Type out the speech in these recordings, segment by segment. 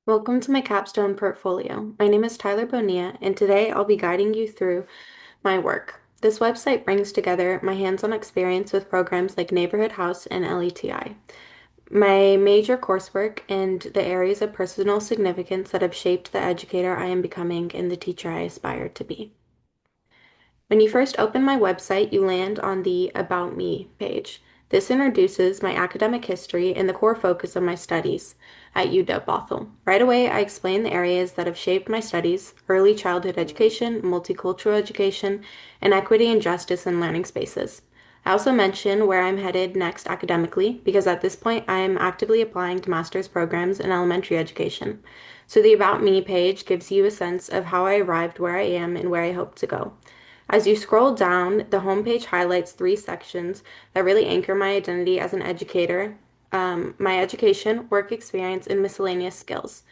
Welcome to my capstone portfolio. My name is Tyler Bonilla, and today I'll be guiding you through my work. This website brings together my hands-on experience with programs like Neighborhood House and LETI, my major coursework, and the areas of personal significance that have shaped the educator I am becoming and the teacher I aspire to be. When you first open my website, you land on the About Me page. This introduces my academic history and the core focus of my studies at UW-Bothell. Right away, I explain the areas that have shaped my studies: early childhood education, multicultural education, and equity and justice in learning spaces. I also mention where I'm headed next academically because at this point I am actively applying to master's programs in elementary education. So the About Me page gives you a sense of how I arrived where I am and where I hope to go. As you scroll down, the homepage highlights three sections that really anchor my identity as an educator: my education, work experience, and miscellaneous skills.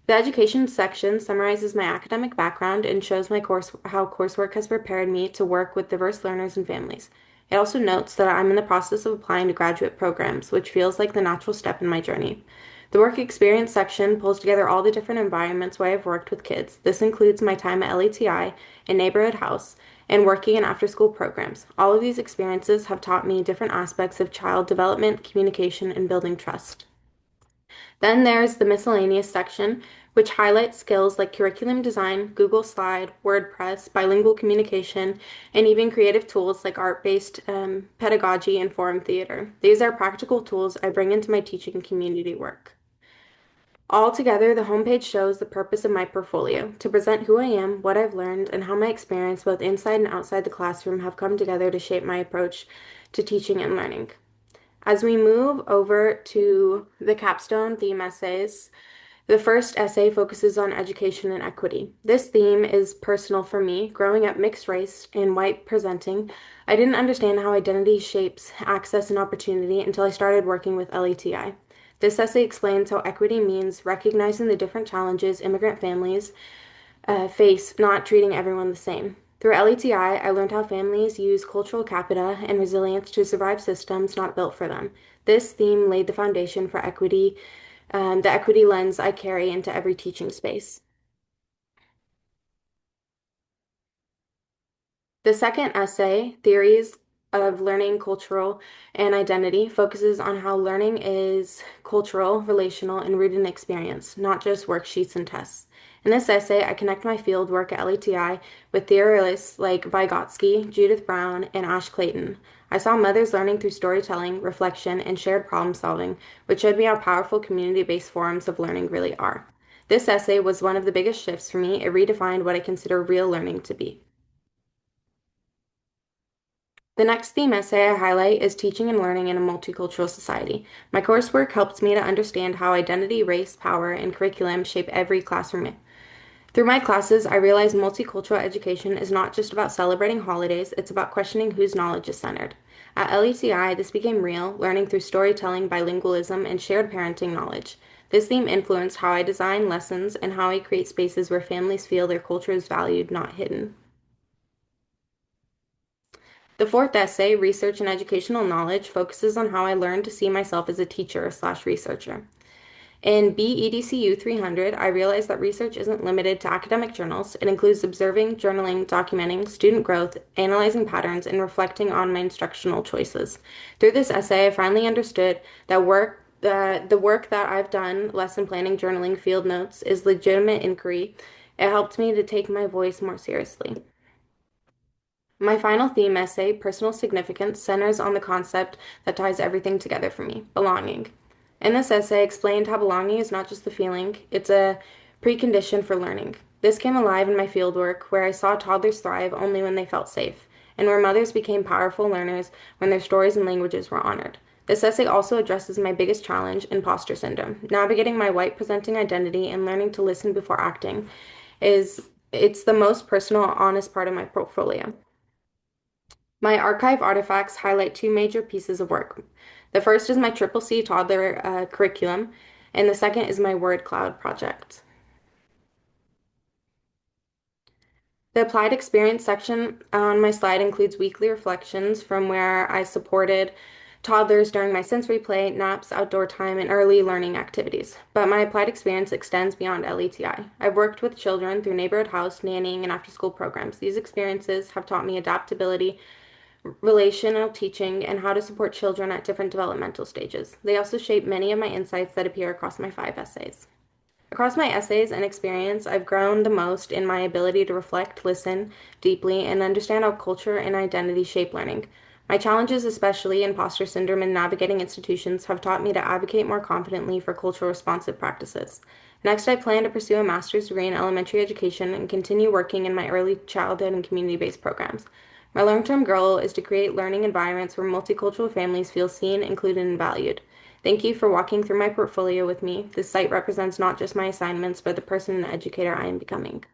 The education section summarizes my academic background and shows how coursework has prepared me to work with diverse learners and families. It also notes that I'm in the process of applying to graduate programs, which feels like the natural step in my journey. The work experience section pulls together all the different environments where I've worked with kids. This includes my time at LETI and Neighborhood House and working in after-school programs. All of these experiences have taught me different aspects of child development, communication, and building trust. Then there's the miscellaneous section, which highlights skills like curriculum design, Google Slide, WordPress, bilingual communication, and even creative tools like art-based pedagogy and forum theater. These are practical tools I bring into my teaching community work. Altogether, the homepage shows the purpose of my portfolio: to present who I am, what I've learned, and how my experience both inside and outside the classroom have come together to shape my approach to teaching and learning. As we move over to the capstone theme essays, the first essay focuses on education and equity. This theme is personal for me. Growing up mixed race and white presenting, I didn't understand how identity shapes access and opportunity until I started working with LETI. This essay explains how equity means recognizing the different challenges immigrant families face, not treating everyone the same. Through LETI, I learned how families use cultural capita and resilience to survive systems not built for them. This theme laid the foundation for equity, the equity lens I carry into every teaching space. The second essay, Theories of Learning, Cultural, and Identity, focuses on how learning is cultural, relational, and rooted in experience, not just worksheets and tests. In this essay, I connect my field work at LATI with theorists like Vygotsky, Judith Brown, and Ash Clayton. I saw mothers learning through storytelling, reflection, and shared problem solving, which showed me how powerful community-based forms of learning really are. This essay was one of the biggest shifts for me. It redefined what I consider real learning to be. The next theme essay I highlight is teaching and learning in a multicultural society. My coursework helps me to understand how identity, race, power, and curriculum shape every classroom. Through my classes, I realize multicultural education is not just about celebrating holidays, it's about questioning whose knowledge is centered. At LETI, this became real, learning through storytelling, bilingualism, and shared parenting knowledge. This theme influenced how I design lessons and how I create spaces where families feel their culture is valued, not hidden. The fourth essay, Research and Educational Knowledge, focuses on how I learned to see myself as a teacher slash researcher. In BEDCU 300, I realized that research isn't limited to academic journals. It includes observing, journaling, documenting student growth, analyzing patterns, and reflecting on my instructional choices. Through this essay, I finally understood that the work that I've done, lesson planning, journaling, field notes, is legitimate inquiry. It helped me to take my voice more seriously. My final theme essay, Personal Significance, centers on the concept that ties everything together for me: belonging. In this essay, I explained how belonging is not just a feeling, it's a precondition for learning. This came alive in my fieldwork, where I saw toddlers thrive only when they felt safe, and where mothers became powerful learners when their stories and languages were honored. This essay also addresses my biggest challenge, imposter syndrome. Navigating my white presenting identity and learning to listen before acting is it's the most personal, honest part of my portfolio. My archive artifacts highlight two major pieces of work. The first is my Triple C toddler curriculum, and the second is my word cloud project. The applied experience section on my slide includes weekly reflections from where I supported toddlers during my sensory play, naps, outdoor time, and early learning activities. But my applied experience extends beyond LETI. I've worked with children through neighborhood house, nannying, and after-school programs. These experiences have taught me adaptability, relational teaching, and how to support children at different developmental stages. They also shape many of my insights that appear across my 5 essays. Across my essays and experience, I've grown the most in my ability to reflect, listen deeply, and understand how culture and identity shape learning. My challenges, especially imposter syndrome and navigating institutions, have taught me to advocate more confidently for cultural responsive practices. Next, I plan to pursue a master's degree in elementary education and continue working in my early childhood and community-based programs. My long-term goal is to create learning environments where multicultural families feel seen, included, and valued. Thank you for walking through my portfolio with me. This site represents not just my assignments, but the person and educator I am becoming.